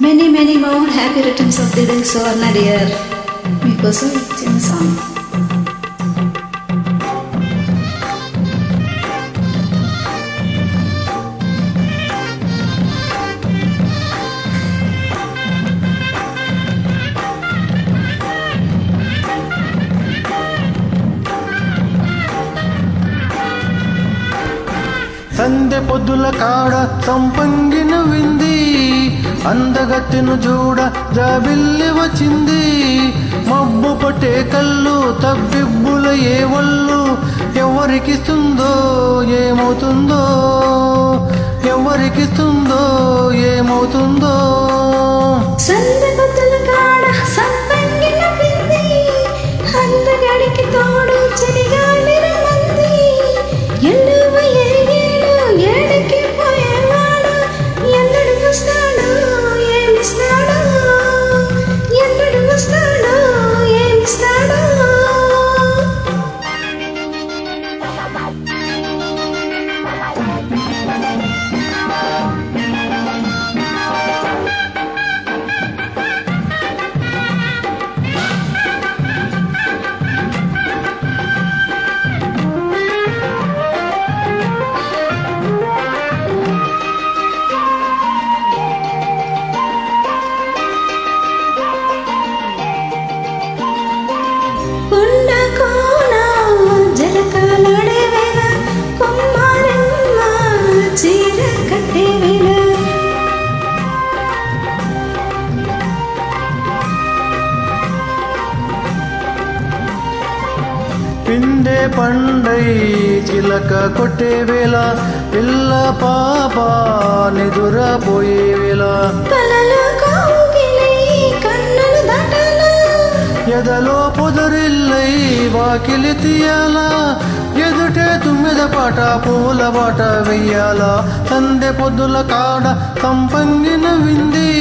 Many more happy returns of the day, Suvarna dear. మీకోసం చిన్న song. సందె పొద్దుల కాడ సంపంగిన వింది, అందగత్తెను చూడ జాబిల్లి వచ్చింది. మబ్బు పట్టే కళ్ళు తబ్బిబ్బుల ఏ వల్లు, ఎవరికిస్తుందో ఏమవుతుందో, ఎవరికిస్తుందో ఏమవుతుందో. సందె పొద్దుల కాడ సంపంగిన వింది, అందగడికి తోడు చలిగాలి రమ్మంది. ఎల్లువ ఏడు ఏడకి పోయేవాడు, ఎన్నడు వస్తాడు ఏమిస్తాడు, ఎన్నడు వస్తాడు ఏమిస్తాడు. పిండే పండై చిలక కొట్టే వేళ, పిల్ల పాప నిదురపోయే వేళ, ఎదలో పొదరిల్లై వాకిలి తీయాల, ఎదుటే తుమ్మెద పాట పూల బాట వెయ్యాల. సందె పొద్దుల కాడ సంపంగిన వింది,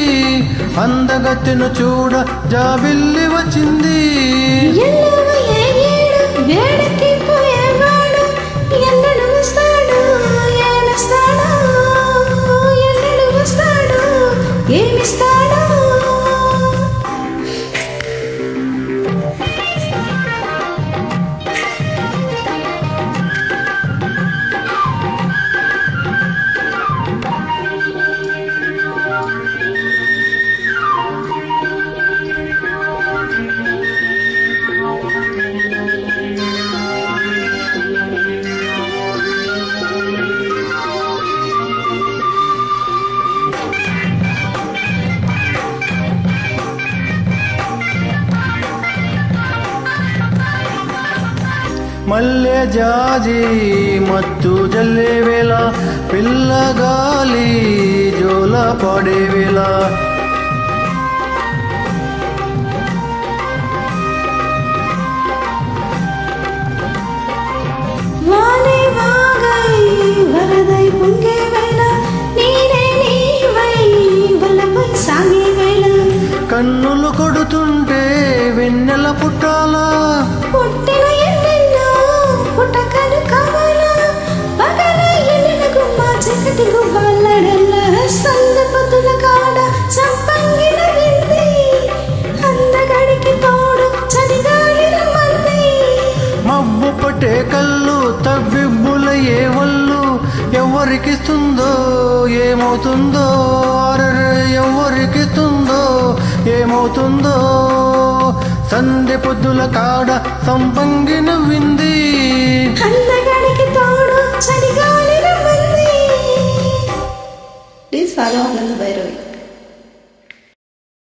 అందగత్తెను చూడ జాబిల్లి వచ్చింది. వేడకి పోయేవాడు, ఎన్నడు వస్తాడు ఏమిస్తాడు, ఎన్నడు వస్తాడు ఏమిస్తాడు. మల్లె జాజి మత్తు జల్లే వేళ, పిల్లగాలి జోల పాడే వేళ, వానే వాగై వరదై పొంగే వేళ, నీరే నీవై వలపై సాగే వేళ, కన్నులు కొడుతుంటే వెన్నెల పుట్టాల, పుట్టిన ఎన్నెన్నో పుట్టకలు కావాలా, పగల ఎన్నెల గుమ్మ చక్కటి గువ్వాలడల్ల. సందె పొద్దుల కాడ సంపంగిన వింది, అందగడికి తోడు చలిగాలి రమ్మంది. మబ్బు పట్టే కళ్ళు తవ్విబ్బుల ఏ వల్లు, ఎవరికిస్తుందో ఏమవుతుందో, ఎవరికిస్తుందో ఏమవుతుందో. సందె పొద్దుల కాడ సంపంగిన వింది, అందగడికి తోడు చలిగాలి రమ్మంది. Please follow